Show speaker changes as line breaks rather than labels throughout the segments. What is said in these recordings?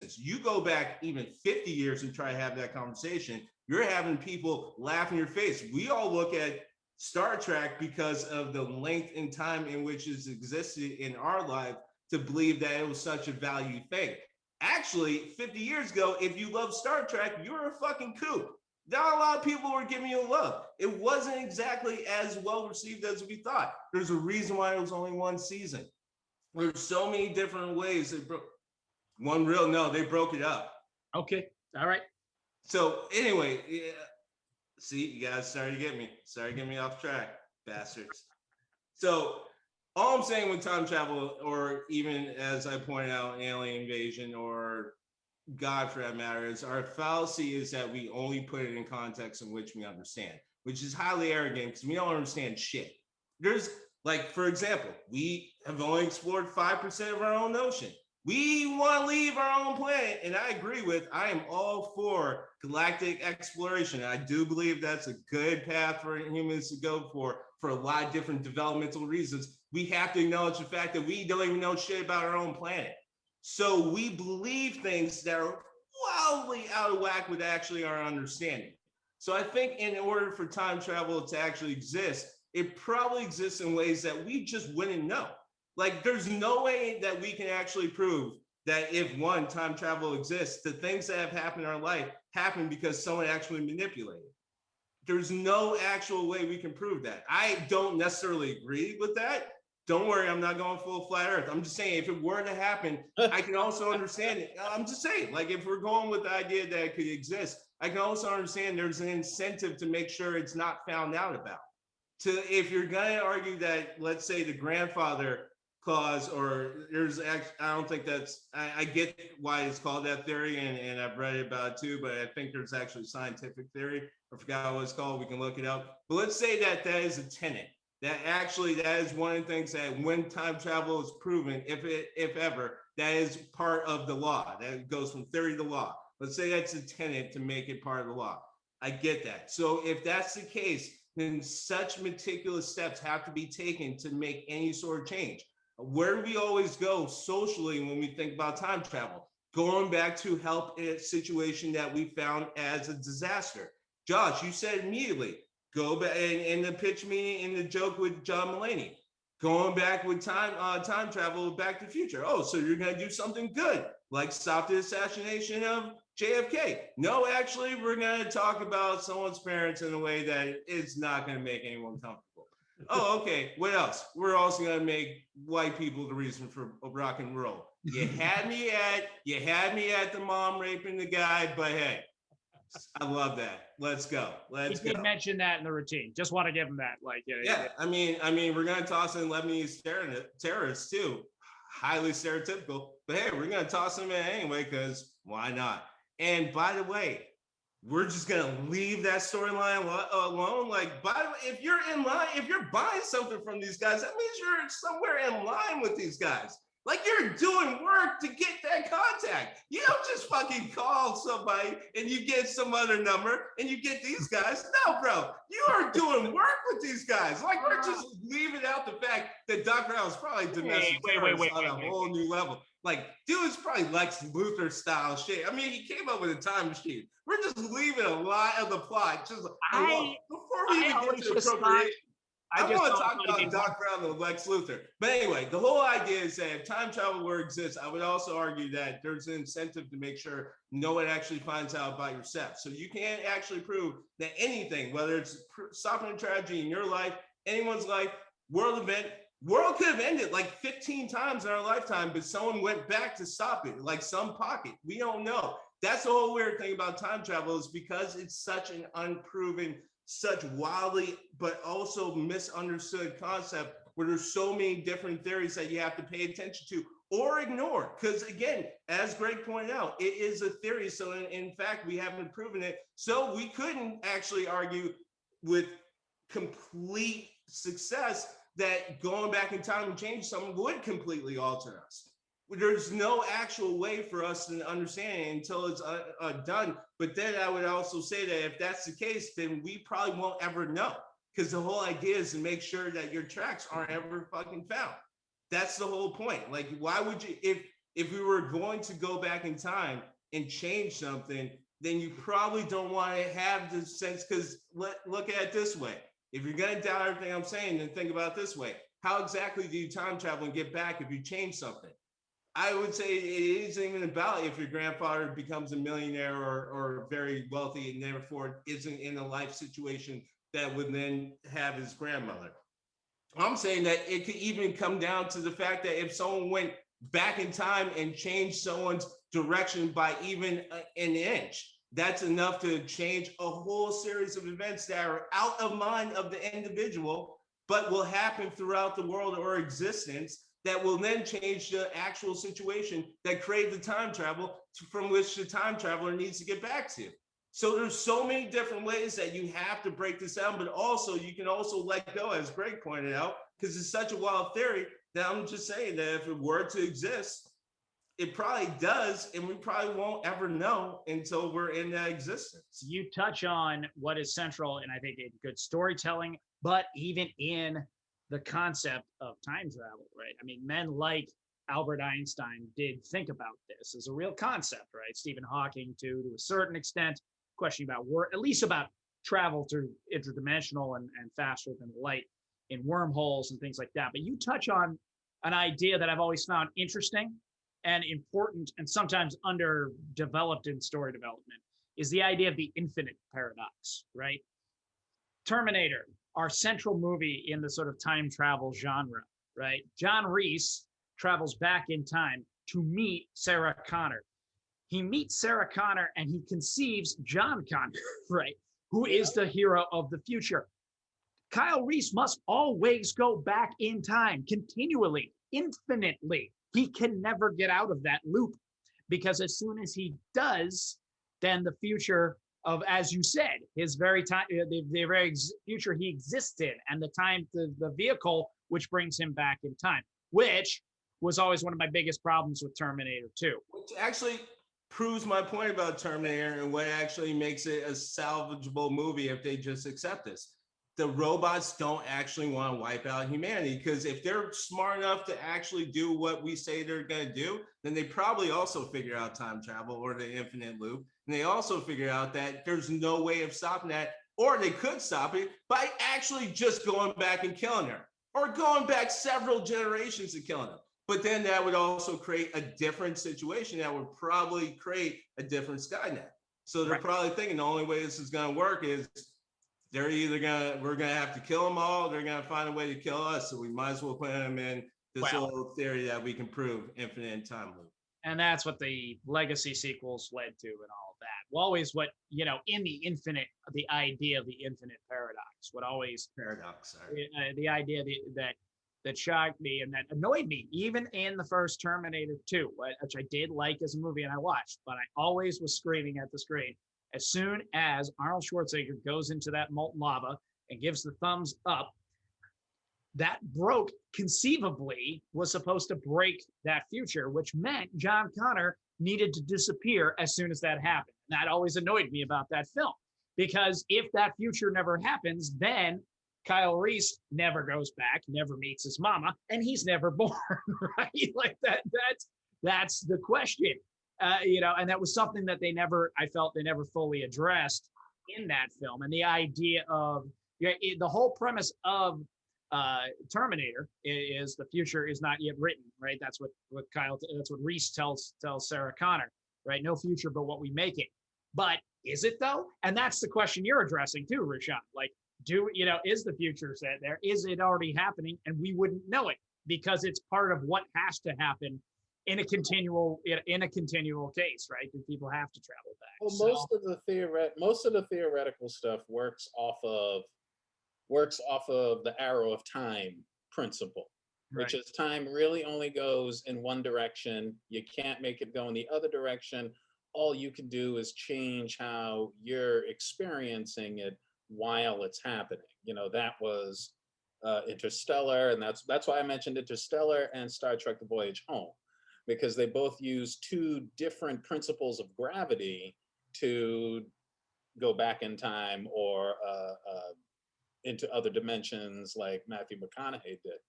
existence. You go back even 50 years and try to have that conversation, you're having people laugh in your face. We all look at Star Trek because of the length and time in which it's existed in our life to believe that it was such a value thing. Actually, 50 years ago, if you love Star Trek, you're a fucking kook. Not a lot of people were giving you love. It wasn't exactly as well received as we thought. There's a reason why it was only one season. There's so many different ways. They broke they broke it up.
Okay, all right.
So anyway, yeah, see, you guys started to get me off track, bastards. So all I'm saying with time travel, or even as I pointed out, alien invasion or God for that matter, is our fallacy is that we only put it in context in which we understand, which is highly arrogant because we don't understand shit. There's like, for example, we have only explored 5% of our own ocean. We want to leave our own planet, and I agree I am all for galactic exploration. I do believe that's a good path for humans to go for a lot of different developmental reasons. We have to acknowledge the fact that we don't even know shit about our own planet. So we believe things that are wildly out of whack with actually our understanding. So I think in order for time travel to actually exist, it probably exists in ways that we just wouldn't know. Like, there's no way that we can actually prove that if one, time travel exists, the things that have happened in our life happen because someone actually manipulated. There's no actual way we can prove that. I don't necessarily agree with that. Don't worry, I'm not going full flat earth. I'm just saying, if it were to happen, I can also understand it. I'm just saying, like, if we're going with the idea that it could exist, I can also understand there's an incentive to make sure it's not found out about. If you're going to argue that, let's say, the grandfather clause, or there's actually, I don't think that's, I get why it's called that theory, and I've read about it too, but I think there's actually scientific theory. I forgot what it's called. We can look it up. But let's say that is a tenet. That is one of the things that when time travel is proven, if ever, that is part of the law. That goes from theory to law. Let's say that's a tenet to make it part of the law. I get that. So if that's the case, then such meticulous steps have to be taken to make any sort of change. Where do we always go socially when we think about time travel? Going back to help a situation that we found as a disaster. Josh, you said immediately, go back in the pitch meeting, in the joke with John Mulaney, going back with time travel, Back to the Future. Oh, so you're going to do something good, like stop the assassination of JFK. No, actually, we're going to talk about someone's parents in a way that is not going to make anyone comfortable. Oh, okay. What else? We're also going to make white people the reason for rock and roll. You had me at the mom raping the guy, but hey, I love that. Let's go. He
did mention that in the routine. Just want to give him that. Like,
yeah. I mean, we're going to toss in Lebanese terrorists too. Highly stereotypical, but hey, we're going to toss them in anyway because why not? And by the way, we're just gonna leave that storyline alone. Like, by the way, if you're in line, if you're buying something from these guys, that means you're somewhere in line with these guys. Like, you're doing work to get that contact. You don't just fucking call somebody and you get some other number and you get these guys. No, bro, you are doing work with these guys. Like, we're just leaving out the fact that Dr. Al is probably domestic terrorist on a whole new level. Like, dude, it's probably Lex Luthor style shit. I mean, he came up with a time machine. We're just leaving a lot of the plot. Just before we even get to appropriation, I want to talk about Doc Brown and Lex Luthor. But anyway, the whole idea is that if time travel were to exist, I would also argue that there's an incentive to make sure no one actually finds out about yourself. So you can't actually prove that anything, whether it's stopping a tragedy in your life, anyone's life, world could have ended like 15 times in our lifetime, but someone went back to stop it, like some pocket. We don't know. That's the whole weird thing about time travel, is because it's such an unproven, such wildly, but also misunderstood concept, where there's so many different theories that you have to pay attention to or ignore. Because again, as Greg pointed out, it is a theory. So in fact, we haven't proven it. So we couldn't actually argue with complete success that going back in time and change something would completely alter us. There's no actual way for us to understand it until it's done. But then I would also say that if that's the case, then we probably won't ever know, because the whole idea is to make sure that your tracks aren't ever fucking found. That's the whole point. Like, why would you, if we were going to go back in time and change something, then you probably don't want to have the sense, because look at it this way. If you're going to doubt everything I'm saying, then think about it this way. How exactly do you time travel and get back if you change something? I would say it isn't even about if your grandfather becomes a millionaire or very wealthy and therefore isn't in a life situation that would then have his grandmother. I'm saying that it could even come down to the fact that if someone went back in time and changed someone's direction by even an inch, that's enough to change a whole series of events that are out of mind of the individual, but will happen throughout the world or existence, that will then change the actual situation that created the time travel from which the time traveler needs to get back to. So there's so many different ways that you have to break this down, but also you can also let go, as Greg pointed out, because it's such a wild theory that I'm just saying that if it were to exist, it probably does, and we probably won't ever know until we're in that existence.
You touch on what is central, and I think in good storytelling, but even in the concept of time travel, right? I mean, men like Albert Einstein did think about this as a real concept, right? Stephen Hawking, to a certain extent, questioning about at least about travel through interdimensional and faster than light in wormholes and things like that. But you touch on an idea that I've always found interesting and important, and sometimes underdeveloped in story development, is the idea of the infinite paradox, right? Terminator, our central movie in the sort of time travel genre, right? John Reese travels back in time to meet Sarah Connor. He meets Sarah Connor and he conceives John Connor, right? Who is the hero of the future. Kyle Reese must always go back in time, continually, infinitely. He can never get out of that loop, because as soon as he does, then the future of, as you said, his very time, the very future he exists in, and the time, the vehicle which brings him back in time, which was always one of my biggest problems with Terminator 2.
Which actually proves my point about Terminator and what actually makes it a salvageable movie if they just accept this. The robots don't actually want to wipe out humanity, because if they're smart enough to actually do what we say they're going to do, then they probably also figure out time travel or the infinite loop. And they also figure out that there's no way of stopping that, or they could stop it by actually just going back and killing her, or going back several generations and killing them. But then that would also create a different situation that would probably create a different Skynet. So they're probably thinking the only way this is going to work is they're either we're gonna have to kill them all, they're gonna find a way to kill us, so we might as well put them in this little theory that we can prove infinite time loop.
And that's what the legacy sequels led to and all of that. Well, always what, in the infinite, the idea of the infinite paradox, the idea that shocked me and that annoyed me, even in the first Terminator 2, which I did like as a movie and I watched, but I always was screaming at the screen. As soon as Arnold Schwarzenegger goes into that molten lava and gives the thumbs up, that conceivably was supposed to break that future, which meant John Connor needed to disappear as soon as that happened. And that always annoyed me about that film, because if that future never happens, then Kyle Reese never goes back, never meets his mama, and he's never born, right? Like that's the question. And that was something that I felt they never fully addressed in that film. And the idea of the whole premise of Terminator is the future is not yet written, right? That's what Reese tells Sarah Connor, right? No future but what we make it. But is it though? And that's the question you're addressing too, RaShaun. Like, is the future set there? Is it already happening and we wouldn't know it because it's part of what has to happen in a continual case, right? Do people have to travel back?
Well, most of the theoretical stuff works off of the arrow of time principle, which is time really only goes in one direction. You can't make it go in the other direction. All you can do is change how you're experiencing it while it's happening. That was Interstellar, and that's why I mentioned Interstellar and Star Trek: The Voyage Home, because they both use two different principles of gravity to go back in time or into other dimensions like Matthew McConaughey did.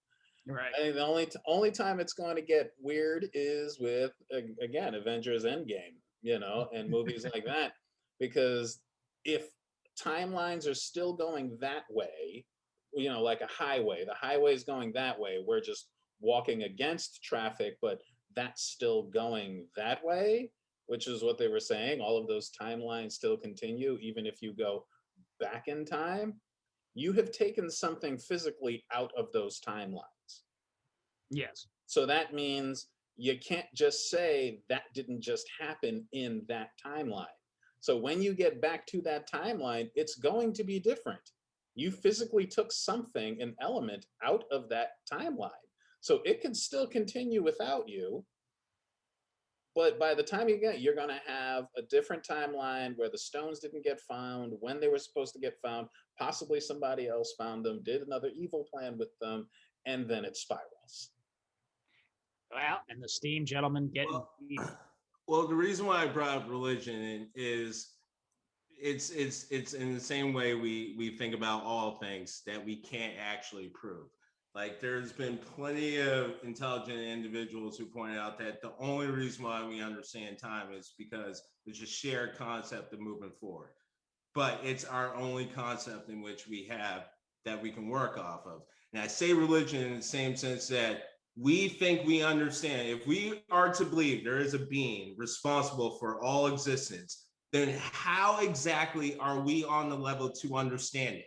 Right.
I think the only time it's going to get weird is with again Avengers Endgame, and movies like that, because if timelines are still going that way, like a highway, the highway is going that way, we're just walking against traffic, but that's still going that way, which is what they were saying. All of those timelines still continue, even if you go back in time. You have taken something physically out of those timelines.
Yes.
So that means you can't just say that didn't just happen in that timeline. So when you get back to that timeline, it's going to be different. You physically took something, an element, out of that timeline. So it can still continue without you. But by the time you're going to have a different timeline where the stones didn't get found when they were supposed to get found. Possibly somebody else found them, did another evil plan with them, and then it spirals.
Well, and the steam gentleman getting deep.
Well, the reason why I brought up religion is it's in the same way we think about all things that we can't actually prove. Like there's been plenty of intelligent individuals who pointed out that the only reason why we understand time is because there's a shared concept of moving forward. But it's our only concept in which we have that we can work off of. And I say religion in the same sense that we think we understand. If we are to believe there is a being responsible for all existence, then how exactly are we on the level to understand it?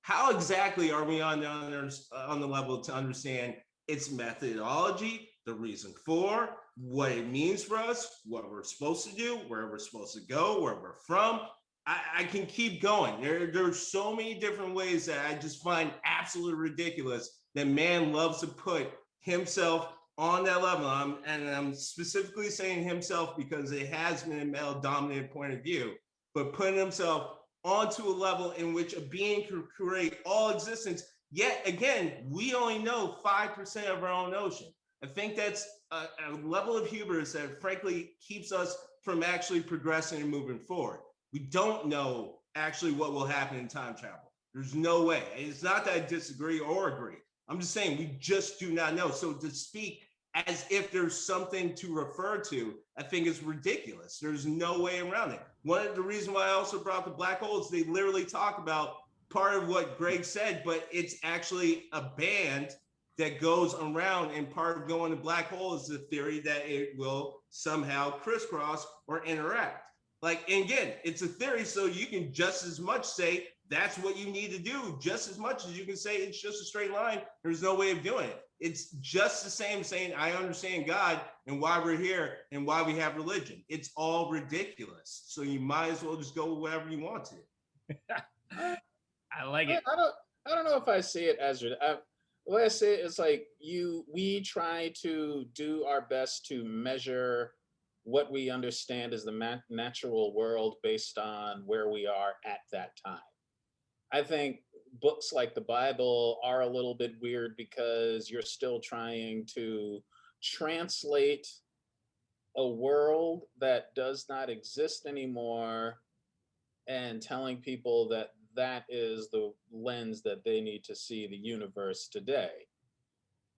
How exactly are we on the level to understand its methodology, the reason for, what it means for us, what we're supposed to do, where we're supposed to go, where we're from? I can keep going. There's so many different ways that I just find absolutely ridiculous that man loves to put himself on that level. I'm specifically saying himself because it has been a male-dominant point of view, but putting himself onto a level in which a being can create all existence. Yet again, we only know 5% of our own ocean. I think that's a level of hubris that frankly keeps us from actually progressing and moving forward. We don't know actually what will happen in time travel. There's no way. It's not that I disagree or agree. I'm just saying we just do not know. So to speak as if there's something to refer to, I think is ridiculous. There's no way around it. One of the reasons why I also brought the black holes, they literally talk about part of what Greg said, but it's actually a band that goes around, and part of going to black hole is the theory that it will somehow crisscross or interact. Like, and again, it's a theory, so you can just as much say that's what you need to do, just as much as you can say it's just a straight line. There's no way of doing it. It's just the same saying, I understand God and why we're here and why we have religion. It's all ridiculous. So you might as well just go wherever you want to.
I like it.
I don't know if I see it as the way I say it is like we try to do our best to measure what we understand as the natural world based on where we are at that time. I think books like the Bible are a little bit weird because you're still trying to translate a world that does not exist anymore and telling people that that is the lens that they need to see the universe today,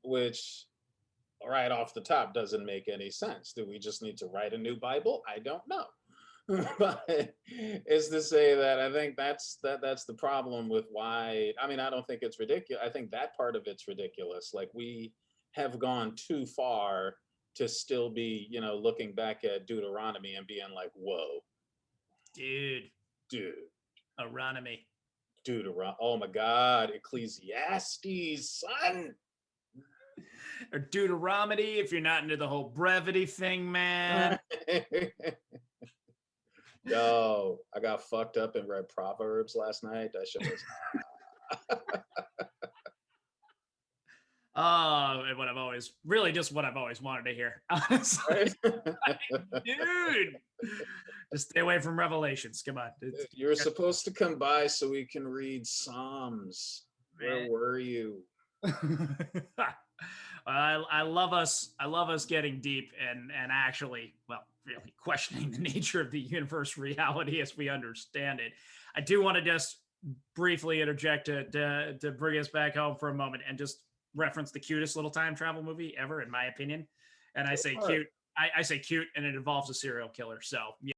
which right off the top doesn't make any sense. Do we just need to write a new Bible? I don't know. But it's to say that I think that's the problem with why. I mean, I don't think it's ridiculous. I think that part of it's ridiculous. Like we have gone too far to still be, looking back at Deuteronomy and being like, whoa,
dude, Deuteronomy.
Oh my God, Ecclesiastes, son.
Or Deuteronomy, if you're not into the whole brevity thing, man.
Yo, I got fucked up and read Proverbs last night. That shit was.
And what I've always wanted to hear, honestly. Dude, just stay away from Revelations. Come on.
You're supposed to come by so we can read Psalms. Man. Where were you?
I love us getting deep and actually, well, really questioning the nature of the universe reality as we understand it. I do want to just briefly interject to bring us back home for a moment and just reference the cutest little time travel movie ever, in my opinion. And I say
Sure.
cute. I say cute, and it involves a serial killer. So yeah.